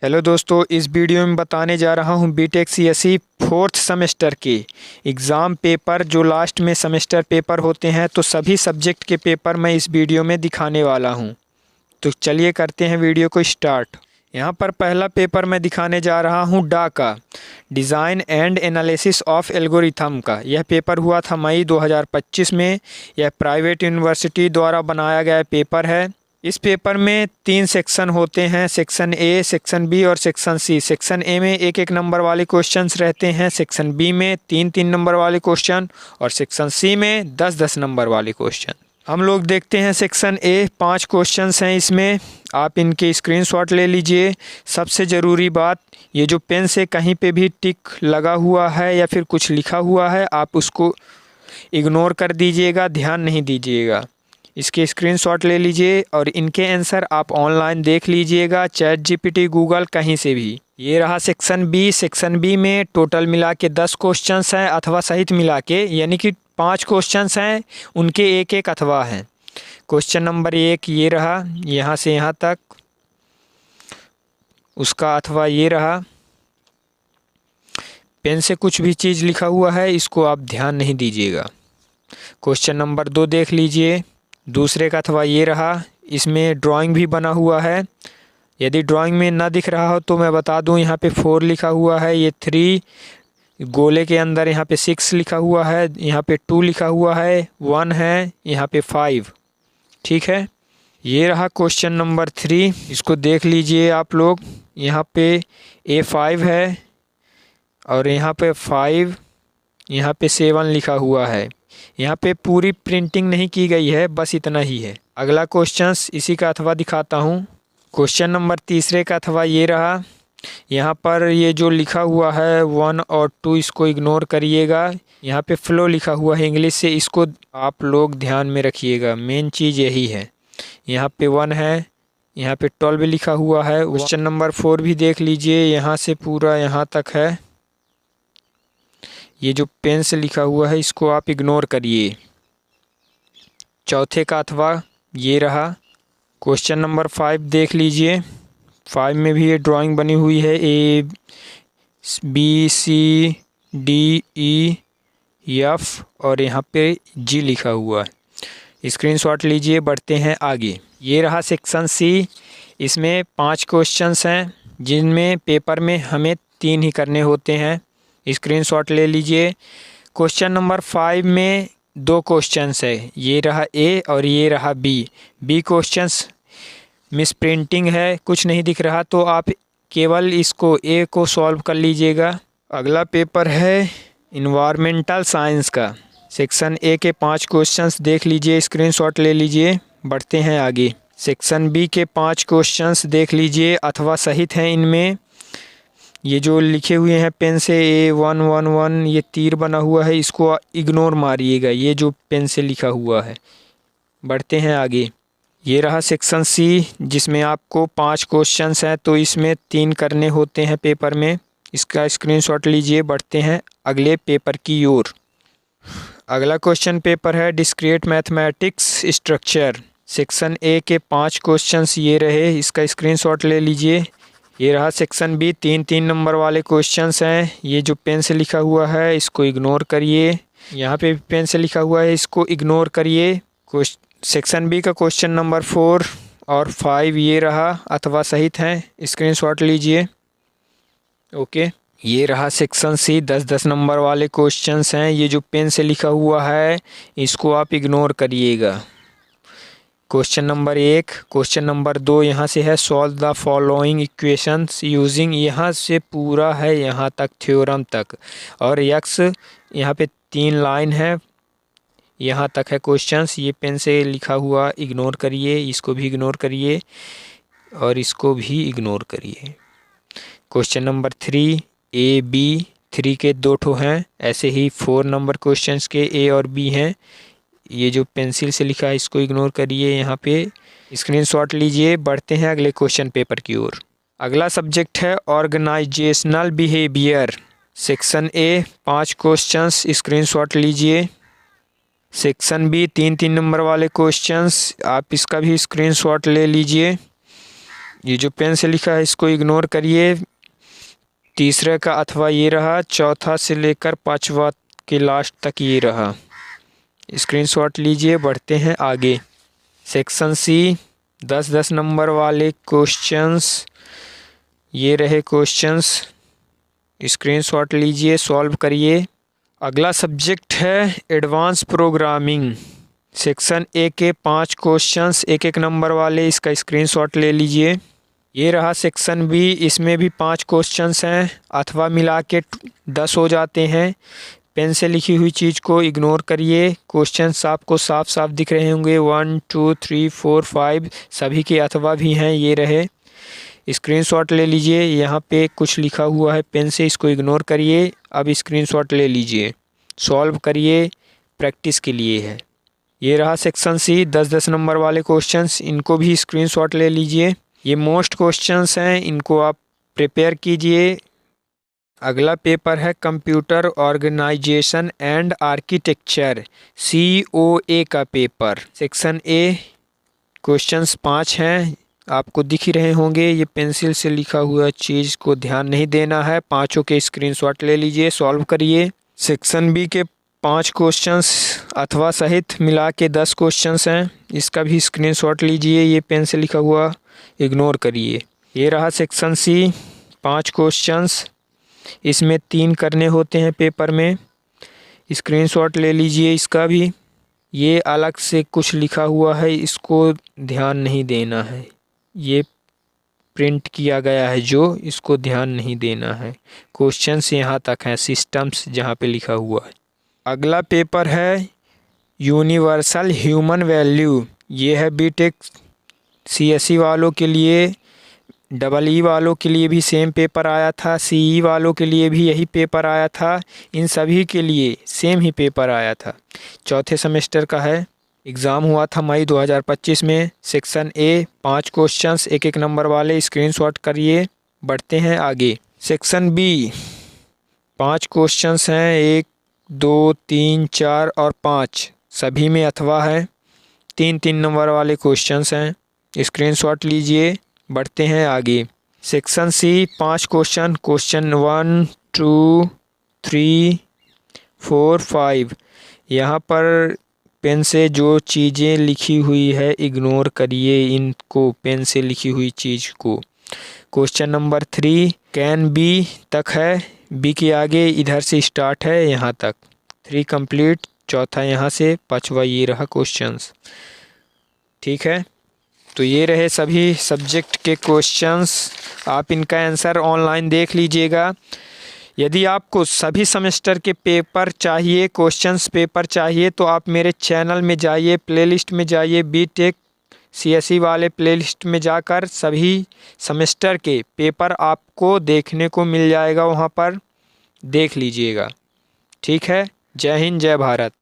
Hello दोस्तों, इस video में बताने जा रहा हूं बीटेक सीएसई फोर्थ सेमेस्टर के एग्ज़ाम पेपर जो लास्ट में सेमेस्टर पेपर होते हैं। तो सभी सब्जेक्ट के पेपर मैं इस वीडियो में दिखाने वाला हूं। तो चलिए करते हैं वीडियो को स्टार्ट। यहां पर पहला पेपर मैं दिखाने जा रहा हूं डा का design and analysis of algorithm का। यह पेपर हुआ था मई 2025 में। यह प्राइवेट यूनिवर्सिटी द्वारा बनाया गया पेपर है। इस पेपर में 3 सेक्शन होते हैं, सेक्शन ए, सेक्शन बी और सेक्शन सी। सेक्शन ए में 1-1 नंबर वाले क्वेश्चंस रहते हैं, सेक्शन बी में 3-3 नंबर वाले क्वेश्चन और सेक्शन सी में 10-10 नंबर वाले क्वेश्चन। हम लोग देखते हैं सेक्शन ए, 5 क्वेश्चंस हैं इसमें। आप इनके स्क्रीनशॉट ले लीजिए। सबसे ज़रूरी बात, ये जो पेन से कहीं पे भी टिक लगा हुआ है या फिर कुछ लिखा हुआ है, आप उसको इग्नोर कर दीजिएगा, ध्यान नहीं दीजिएगा। इसके स्क्रीनशॉट ले लीजिए और इनके आंसर आप ऑनलाइन देख लीजिएगा, चैट जीपीटी, गूगल, कहीं से भी। ये रहा सेक्शन बी। सेक्शन बी में टोटल मिला के 10 क्वेश्चंस हैं, अथवा सहित मिला के, यानी कि 5 क्वेश्चंस हैं, उनके 1-1 अथवा हैं। क्वेश्चन नंबर 1 ये रहा, यहाँ से यहाँ तक, उसका अथवा ये रहा। पेन से कुछ भी चीज़ लिखा हुआ है, इसको आप ध्यान नहीं दीजिएगा। क्वेश्चन नंबर 2 देख लीजिए, दूसरे का अथवा ये रहा। इसमें ड्राइंग भी बना हुआ है। यदि ड्राइंग में ना दिख रहा हो तो मैं बता दूं, यहाँ पे 4 लिखा हुआ है, ये 3 गोले के अंदर, यहाँ पे 6 लिखा हुआ है, यहाँ पे 2 लिखा हुआ है, 1 है, यहाँ पे 5। ठीक है, ये रहा क्वेश्चन नंबर 3। इसको देख लीजिए आप लोग। यहाँ पे A5 है और यहाँ पे 5, यहाँ पे 7 लिखा हुआ है। यहाँ पे पूरी प्रिंटिंग नहीं की गई है, बस इतना ही है। अगला क्वेश्चन इसी का अथवा दिखाता हूँ। क्वेश्चन नंबर 3 का अथवा ये रहा। यहाँ पर ये जो लिखा हुआ है 1 और 2, इसको इग्नोर करिएगा। यहाँ पे फ्लो लिखा हुआ है इंग्लिश से, इसको आप लोग ध्यान में रखिएगा, मेन चीज़ यही है। यहाँ पे 1 है, यहाँ पे 12 लिखा हुआ है। क्वेश्चन नंबर 4 भी देख लीजिए, यहाँ से पूरा यहाँ तक है। ये जो पेन से लिखा हुआ है, इसको आप इग्नोर करिए। चौथे का अथवा ये रहा। क्वेश्चन नंबर 5 देख लीजिए। 5 में भी ये ड्राइंग बनी हुई है, A, B, C, D, E, F और यहाँ पे G लिखा हुआ है। स्क्रीनशॉट लीजिए, बढ़ते हैं आगे। ये रहा सेक्शन सी। इसमें 5 क्वेश्चंस हैं, जिनमें पेपर में हमें 3 ही करने होते हैं। स्क्रीनशॉट ले लीजिए। क्वेश्चन नंबर 5 में 2 क्वेश्चंस है, ये रहा ए और ये रहा B. B questions miss printing है, कुछ नहीं दिख रहा, तो आप केवल इसको ए को सॉल्व कर लीजिएगा। अगला पेपर है इन्वायरमेंटल साइंस का। सेक्शन ए के 5 क्वेश्चंस देख लीजिए, स्क्रीनशॉट ले लीजिए, बढ़ते हैं आगे। सेक्शन बी के 5 क्वेश्चंस देख लीजिए, अथवा सहित हैं इनमें। ये जो लिखे हुए हैं पेन से A111, ये तीर बना हुआ है, इसको इग्नोर मारिएगा, ये जो पेन से लिखा हुआ है। बढ़ते हैं आगे। ये रहा सेक्शन सी, जिसमें आपको 5 क्वेश्चंस हैं, तो इसमें 3 करने होते हैं पेपर में। इसका स्क्रीनशॉट लीजिए, बढ़ते हैं अगले पेपर की ओर। अगला क्वेश्चन पेपर है discrete mathematics structure. Section A के 5 क्वेश्चंस ये रहे, इसका स्क्रीनशॉट ले लीजिए। ये रहा सेक्शन बी, 3-3 नंबर वाले क्वेश्चंस हैं। ये जो पेन से लिखा हुआ है, इसको इग्नोर करिए। यहाँ पे पेन से लिखा हुआ है, इसको इग्नोर करिए। सेक्शन बी का क्वेश्चन नंबर 4 और 5 ये रहा, अथवा सहित हैं, स्क्रीनशॉट लीजिए। ओके, ये रहा सेक्शन सी, 10-10 नंबर वाले क्वेश्चंस हैं। ये जो पेन से लिखा हुआ है, इसको आप इग्नोर करिएगा। क्वेश्चन नंबर 1, क्वेश्चन नंबर 2 यहाँ से है solve the following equations using, यहाँ से पूरा है यहाँ तक, थ्योरम तक। और यक्स यहाँ पे 3 लाइन है, यहाँ तक है क्वेश्चंस। ये पेन से लिखा हुआ इग्नोर करिए, इसको भी इग्नोर करिए और इसको भी इग्नोर करिए। क्वेश्चन नंबर 3 A, B, 3 के 2 ठो हैं। ऐसे ही 4 नंबर क्वेश्चंस के A और B हैं। ये जो पेंसिल से लिखा है, इसको इग्नोर करिए, यहाँ पे स्क्रीनशॉट लीजिए। बढ़ते हैं अगले क्वेश्चन पेपर की ओर। अगला सब्जेक्ट है organisational behaviour. Section A 5 questions, screenshot लीजिए। सेक्शन बी 3-3 नंबर वाले क्वेश्चंस, आप इसका भी स्क्रीनशॉट ले लीजिए। ये जो पेन से लिखा है इसको इग्नोर करिए। तीसरे का अथवा ये रहा, चौथा से लेकर पांचवा के लास्ट तक ये रहा। स्क्रीनशॉट लीजिए, बढ़ते हैं आगे। सेक्शन सी 10-10 नंबर वाले क्वेश्चंस, ये रहे क्वेश्चंस, स्क्रीनशॉट लीजिए, सॉल्व करिए। अगला सब्जेक्ट है एडवांस प्रोग्रामिंग। सेक्शन ए के 5 क्वेश्चंस 1-1 नंबर वाले, इसका स्क्रीनशॉट ले लीजिए। ये रहा सेक्शन बी, इसमें भी 5 क्वेश्चंस हैं, अथवा मिला के 10 हो जाते हैं। पेन से लिखी हुई चीज़ को इग्नोर करिए। क्वेश्चंस आपको साफ साफ दिख रहे होंगे, 1 2 3 4 5 सभी के अथवा भी हैं। ये रहे, स्क्रीनशॉट ले लीजिए। यहाँ पे कुछ लिखा हुआ है पेन से, इसको इग्नोर करिए। अब स्क्रीनशॉट ले लीजिए, सॉल्व करिए, प्रैक्टिस के लिए है। ये रहा सेक्शन सी 10-10 नंबर वाले क्वेश्चंस, इनको भी स्क्रीनशॉट ले लीजिए। ये मोस्ट क्वेश्चंस हैं, इनको आप प्रिपेयर कीजिए। अगला पेपर है computer organisation and architecture, COA का पेपर। सेक्शन ए क्वेश्चंस 5 हैं, आपको दिख ही रहे होंगे। ये पेंसिल से लिखा हुआ चीज़ को ध्यान नहीं देना है। पाँचों के स्क्रीनशॉट ले लीजिए, सॉल्व करिए। सेक्शन बी के 5 क्वेश्चंस अथवा सहित मिला के 10 क्वेश्चंस हैं, इसका भी स्क्रीनशॉट लीजिए। ये पेन से लिखा हुआ इग्नोर करिए। ये रहा सेक्शन सी 5 क्वेश्चंस, इसमें 3 करने होते हैं पेपर में, स्क्रीनशॉट ले लीजिए इसका भी। ये अलग से कुछ लिखा हुआ है, इसको ध्यान नहीं देना है। ये प्रिंट किया गया है जो, इसको ध्यान नहीं देना है। क्वेश्चंस यहाँ तक हैं, सिस्टम्स जहाँ पे लिखा हुआ है। अगला पेपर है यूनिवर्सल ह्यूमन वैल्यू। ये है बीटेक CSE वालों के लिए, EE वालों के लिए भी सेम पेपर आया था, CE वालों के लिए भी यही पेपर आया था। इन सभी के लिए सेम ही पेपर आया था। चौथे सेमेस्टर का है, एग्ज़ाम हुआ था मई 2025 में। सेक्शन ए 5 क्वेश्चंस 1-1 नंबर वाले, स्क्रीनशॉट करिए, बढ़ते हैं आगे। सेक्शन बी 5 क्वेश्चंस हैं, 1 2 3 4 और 5 सभी में अथवा है। 3-3 नंबर वाले क्वेश्चंस हैं, स्क्रीनशॉट लीजिए, बढ़ते हैं आगे। सेक्शन सी 5 क्वेश्चन 1 2 3 4 5, यहाँ पर पेन से जो चीज़ें लिखी हुई है इग्नोर करिए इनको, पेन से लिखी हुई चीज़ को। क्वेश्चन नंबर 3 कैन बी तक है, बी के आगे इधर से स्टार्ट है यहाँ तक। 3 कंप्लीट, चौथा यहाँ से, पांचवा ये रहा क्वेश्चंस। ठीक है, तो ये रहे सभी सब्जेक्ट के क्वेश्चंस। आप इनका आंसर ऑनलाइन देख लीजिएगा। यदि आपको सभी सेमेस्टर के पेपर चाहिए, क्वेश्चंस पेपर चाहिए, तो आप मेरे चैनल में जाइए, प्लेलिस्ट में जाइए, बीटेक CSE वाले प्लेलिस्ट में जाकर सभी सेमेस्टर के पेपर आपको देखने को मिल जाएगा, वहाँ पर देख लीजिएगा। ठीक है, जय हिंद, जय भारत।